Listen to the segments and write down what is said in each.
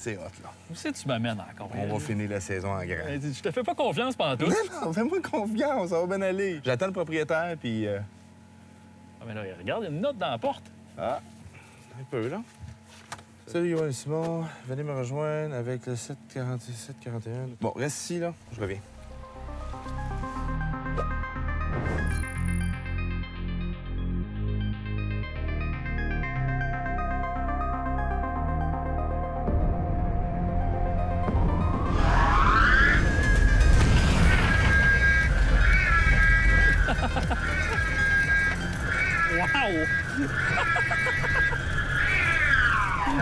C'est hot, là. Où c'est que tu m'amènes encore? On va finir la saison en grand. Je te fais pas confiance pendant tout. Non, fais-moi confiance, ça va bien aller. J'attends le propriétaire, puis... Ah, mais là, regarde, il y a une note dans la porte. Ah, un peu, là. Salut, Yoann et Simon. Venez me rejoindre avec le 747-41. Bon, reste ici, là. Je reviens. Wow!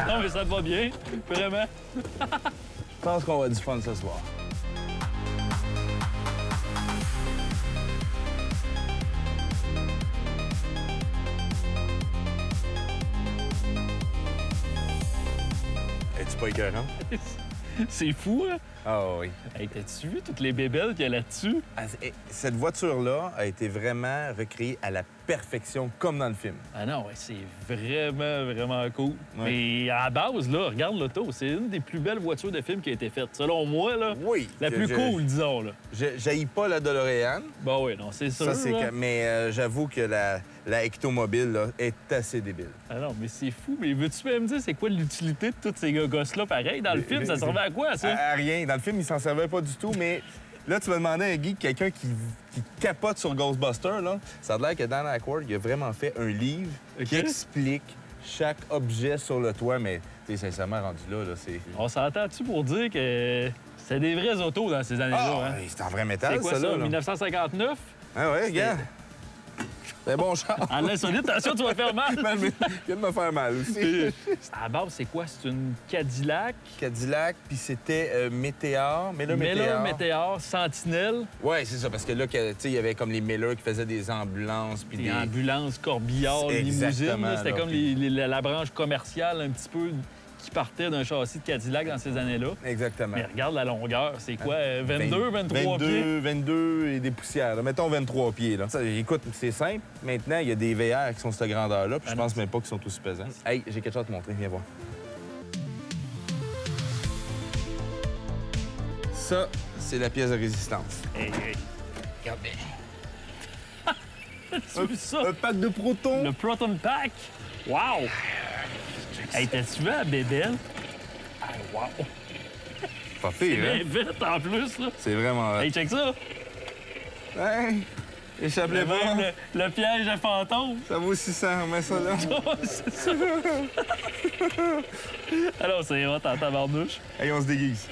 Non, mais ça te va bien, vraiment. Je pense qu'on va du fun ce soir. Es-tu pas écœurant? C'est fou, hein? Ah oui. Hey, t'as-tu vu toutes les bébelles qu'il y a là-dessus? Cette voiture-là a été vraiment recréée à la perfection, comme dans le film. Ah non, ouais, c'est vraiment, vraiment cool. Ouais. Mais à la base, là, regarde l'auto. C'est une des plus belles voitures de film qui a été faite. Selon moi, là, Oui. la plus cool, disons, là. J'haïs pas la DeLorean. Bon, oui, non, c'est sûr. Ça, c'est là. mais j'avoue que la Ectomobile là, est assez débile. Ah non, mais c'est fou. Mais veux-tu même dire c'est quoi l'utilité de tous ces gosses-là, pareil? Dans le film, ça servait à quoi, ça? À rien. Dans le film, il s'en servait pas du tout, mais là, tu vas demander à un geek, quelqu'un qui capote sur Ghostbusters, là. Ça a l'air que Dan Aykroyd, il a vraiment fait un livre qui OK. explique chaque objet sur le toit, mais tu sais, sincèrement, rendu là, c'est... On s'entend-tu pour dire que c'est des vraies autos dans ces années-là, Ah, hein? c'est en vrai métal, C'est quoi ça, là. 1959? Ah ouais, regarde. C'est bon char. En insolite, attention, tu vas faire mal! Mais il vient de me faire mal aussi. À la base, c'est quoi? C'est une Cadillac? Cadillac, puis c'était Météor. Mais là, Météor, Sentinelle, Ouais, c'est ça, parce que là, tu sais, il y avait comme les Miller qui faisaient des ambulances, puis des des... ambulances, corbillards, limousines. Exactement, là. C'était là, comme puis- la branche commerciale un petit peu qui partait d'un châssis de Cadillac dans ces années-là. Exactement. Mais regarde la longueur, c'est quoi? 22, 23 pieds? 22 et des poussières. Là. Mettons 23 pieds. Là. Ça, écoute, c'est simple. Maintenant, il y a des VR qui sont de cette grandeur-là, puis je pense même pas qu'ils sont aussi pesants. Hey, j'ai quelque chose à te montrer. Viens voir. Ça, c'est la pièce de résistance. Hey, regarde bien. Tu vu ça? Un pack de protons. Le Proton Pack? Wow! Hey, t'as-tu vu la bébelle? Ah, wow! Pas pire, Bien hein? vite en plus, là. C'est vraiment... Hey, check ça! Hey, échappe-les pas. Même le piège à fantôme. Ça vaut 600, mets ça là. Oh, c'est ça! Alors, c'est hot en tabarnouche. Hey, on se déguise.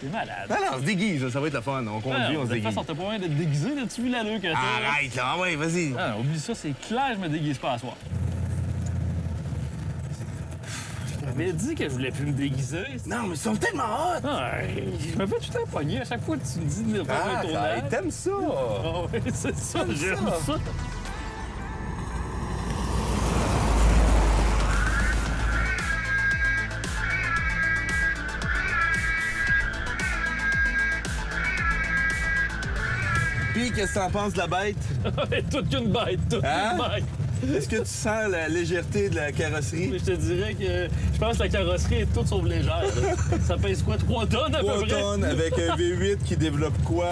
T'es malade. Non, non, on se déguise, là, ça va être le fun. On conduit, Ouais, on se de toute déguise. façon, t'as pas moyen d'être déguisé, là-tu vu l'allure que t'as? Arrête, là, ouais, vas-y. Ah, non, oublie ça, c'est clair, je me déguise pas à soir. Je t'avais dit que je voulais plus me déguiser. Non, mais ils sont tellement hot! Ah, je me fais tout le temps pogner à chaque fois que tu me dis de faire un tournage. t'aimes ça? Ah ouais, c'est ça, J'aime j'aime ça. ça. Puis, qu'est-ce que t'en penses de la bête? Toute qu'une bête, toute Hein? une bête. Est-ce que tu sens la légèreté de la carrosserie? Mais je te dirais que je pense que la carrosserie est toute sauf légère. là. Ça pèse quoi, 3 tonnes à 3 peu près? tonnes avec un V8 qui développe quoi?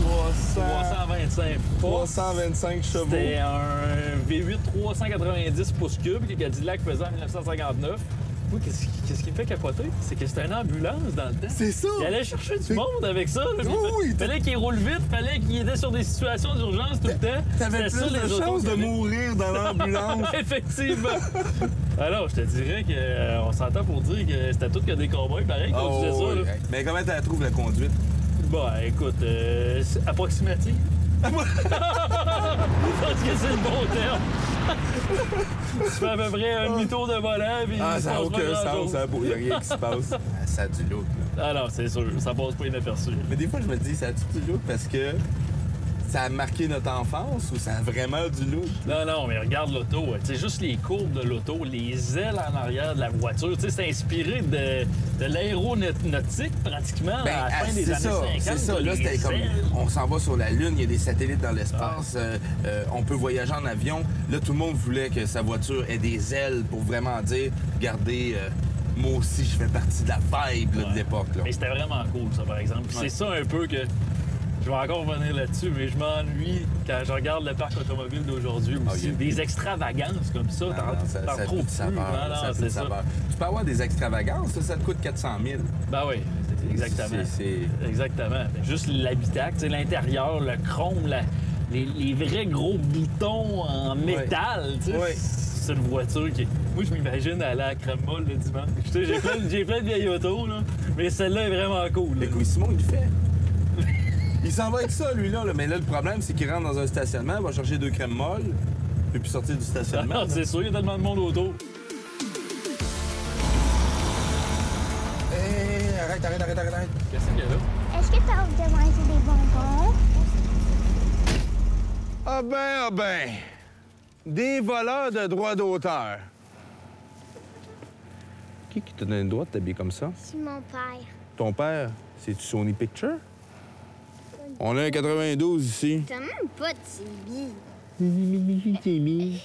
325 forces. 325 chevaux. C'était un V8 390 pouces cubes que Cadillac faisait en 1959. Oui, qu'est-ce qui me fait capoter? C'est que c'était une ambulance dans le temps. C'est ça! Il allait chercher du monde avec ça. Là. Oui, Fallait qu'il roule vite, fallait qu'il était sur des situations d'urgence tout le temps. T'avais C'était plus ça, de les autos chances de qu'il y avait. mourir dans l'ambulance. Effectivement. Alors, je te dirais qu'on s'entend pour dire que c'était tout que des cowboys, pareil, quand tu disais ça. Là. Mais comment tu la trouves, la conduite? Bon, écoute, c'est approximatif. Je pense que c'est le bon terme. Tu fais à peu près un demi-tour de volant, puis Ah, il se ça n'a passe pas aucun grand-chose. sens, il n'y a rien qui se passe. Ça a du look, là. Ah non, c'est sûr, ça passe pas inaperçu. Mais des fois, je me dis, ça a du look parce que ça a marqué notre enfance ou ça a vraiment du look? Non, non, mais regarde l'auto. Tu sais, juste les courbes de l'auto, les ailes en arrière de la voiture. Tu sais, c'est inspiré de l'aéronautique, pratiquement, à la fin des années 50. C'est ça. Là, c'était comme, on s'en va sur la Lune, il y a des satellites dans l'espace, on peut voyager en avion. Là, tout le monde voulait que sa voiture ait des ailes pour vraiment dire, regardez, moi aussi, je fais partie de la vibe là, de l'époque. Là. Mais c'était vraiment cool, ça, par exemple. Puis c'est ça un peu que... Je vais encore revenir là-dessus, mais je m'ennuie quand je regarde le parc automobile d'aujourd'hui aussi. Des extravagances comme ça, t'en trouves plus. C'est ça. Tu peux avoir des extravagances, ça te coûte 400 000. Ben oui, exactement. Exactement. Mais juste l'habitacle, l'intérieur, le chrome, les vrais gros boutons en métal, tu sais. C'est une voiture qui... Moi, je m'imagine aller à Crème Molle le dimanche. J'ai plein de vieilles autos, là, mais celle-là est vraiment cool. Mais Simon, il le fait. Il s'en va avec ça, lui-là. Mais là, le problème, c'est qu'il rentre dans un stationnement, il va chercher 2 crèmes molles, il peut plus sortir du stationnement. C'est sûr, il y a tellement de monde autour. Hé, arrête. Qu'est-ce qu'il y a là? Est-ce que t'as envie de manger des bonbons? Ah ben. Des voleurs de droits d'auteur. Qui t'a donné le droit de t'habiller comme ça? C'est mon père. Ton père, c'est-tu Sony Picture? On a un 92 ici. T'as même pas de TV.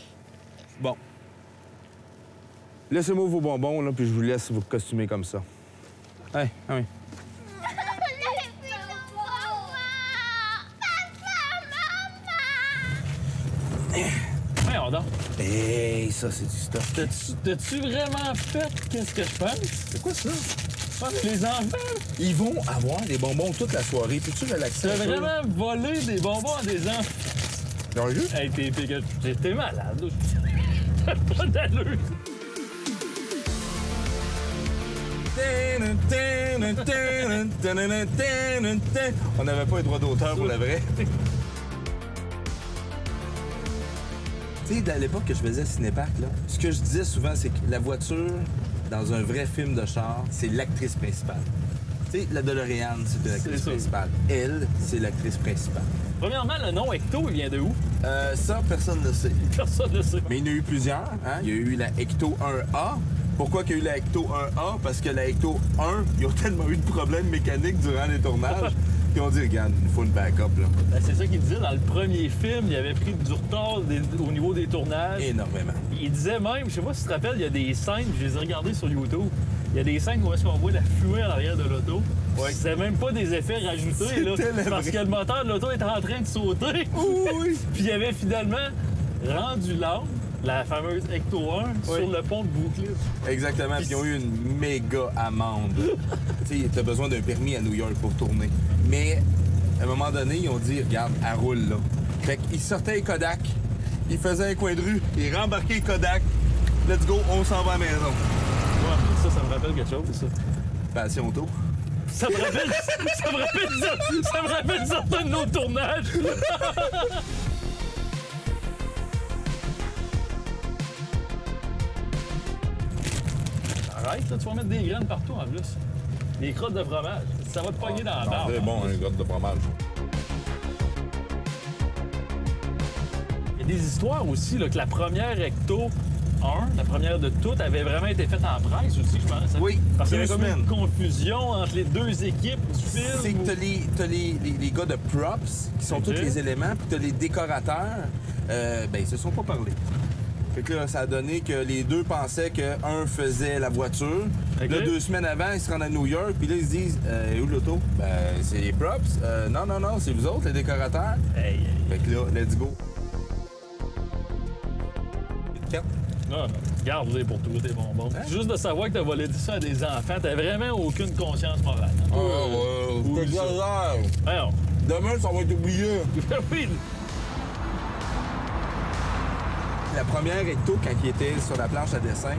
Bon. Laissez-moi vos bonbons, là, puis je vous laisse vous costumer comme ça. Hey, oui. Voyons donc. Hey, ça, c'est du stuff. T'as-tu vraiment fait qu'est-ce que je pense? C'est quoi ça? Les enfants, Ils vont avoir des bonbons toute la soirée. Peux-tu relaxer? t'as vraiment volé des bonbons à des enfants? Dans le jeu? Hey, t'es malade. T'as pas d'allure. On n'avait pas les droits d'auteur pour la vraie. Tu sais, à l'époque que je faisais Cinéparc, là, ce que je disais souvent, c'est que la voiture, dans un vrai film de char, c'est l'actrice principale. Tu sais, la DeLorean, c'est l'actrice principale. Elle, c'est l'actrice principale. Premièrement, le nom Ecto, il vient de où? Ça, personne ne le sait. Personne ne sait. Mais il y en a eu plusieurs. Hein? Il y a eu la Ecto 1A. Pourquoi qu'il y a eu la Ecto 1A? Parce que la Ecto 1, ils ont tellement eu de problèmes mécaniques durant les tournages qu'ils ont dit, regarde, il faut une backup, là. Ben, c'est ça qu'il disait dans le premier film. Il avait pris du retard au niveau des tournages. Énormément. Il disait même, je sais pas si tu te rappelles, il y a des scènes, je les ai regardées sur YouTube, il y a des scènes où est-ce qu'on voit la fluée à l'arrière de l'auto. Ouais. C'est même pas des effets rajoutés, là, parce que le moteur de l'auto était en train de sauter. Oui. Puis il avait finalement rendu l'arme, la fameuse Ecto 1, sur le pont de Bouclier. Exactement. Puis ils ont eu une méga amende. Tu sais, t'as besoin d'un permis à New York pour tourner. Mais à un moment donné, ils ont dit, regarde, elle roule, là. Fait qu'ils sortaient les Kodak, ils faisaient un coin de rue, ils rembarquaient les Kodak. Let's go, on s'en va à la maison. Ouais, ça me rappelle quelque chose, ça. Passion auto. Ça me rappelle certains de nos tournages. Arrête, là, tu vas mettre des graines partout en plus. Des crottes de fromage. Ça va te pogner dans la barbe. C'est bon, un grotte de fromage. Il y a des histoires aussi, là, que la première Ecto 1, la première de toutes, avait vraiment été faite en presse aussi, je pense. Oui, parce qu'il y avait 2 comme semaines. une confusion entre les deux équipes du film. C'est que t'as les gars de props, qui sont tous les éléments, puis t'as les décorateurs, ben ils se sont pas parlé. Fait que là, ça a donné que les deux pensaient qu'un faisait la voiture. Okay. Là, 2 semaines avant, ils se rendent à New York, puis là, ils se disent où l'auto? Ben, c'est les props. Non, c'est vous autres, les décorateurs. Hey. Fait que là, let's go. Non, garde-les pour tous tes bonbons. Hein? Juste de savoir que t'as volé ça à des enfants, t'as vraiment aucune conscience morale. C'est bizarre. Alors, Demain, ça va être oublié. oui. La première Ecto, quand il était sur la planche à dessin,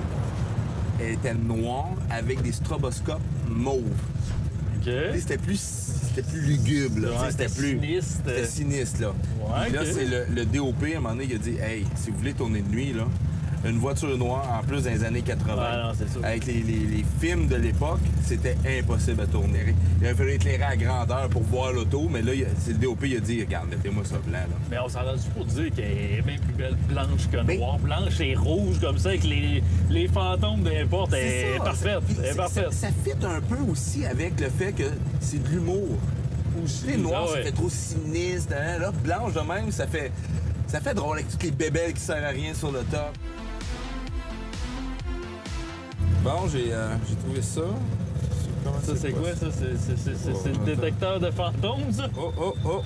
elle était noire avec des stroboscopes mauves. OK. C'était plus lugubre, là. Ouais, C'était plus sinistre. C'était sinistre, là. Ouais, Puis là, OK. c'est le DOP, à un moment donné, il a dit, hey, si vous voulez tourner de nuit, là, une voiture noire, en plus dans les années 80, Ah non, c'est sûr. avec les films de l'époque, c'était impossible à tourner. Il a fallu éclairer à grandeur pour voir l'auto, mais là, c'est le DOP, il a dit, regarde, mettez-moi ça blanc, là. Mais on s'en a juste pour dire qu'elle est bien plus belle blanche que Mais- noire. Blanche et rouge comme ça, avec les fantômes d'importe. Elle C'est est ça, parfaite. Puis Elle est parfaite. Ça fit un peu aussi avec le fait que c'est de l'humour. Les noirs, Ah ouais. ça fait trop sinistre. Hein? Là, blanche de même, ça fait drôle avec toutes les bébelles qui servent à rien sur le top. Bon, j'ai trouvé ça. Ça, c'est quoi, ça? C'est le détecteur de fantômes, ça? Oh!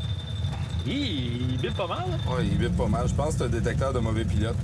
Il bip pas mal, hein? Ouais, il bip pas mal. Je pense que c'est un détecteur de mauvais pilote.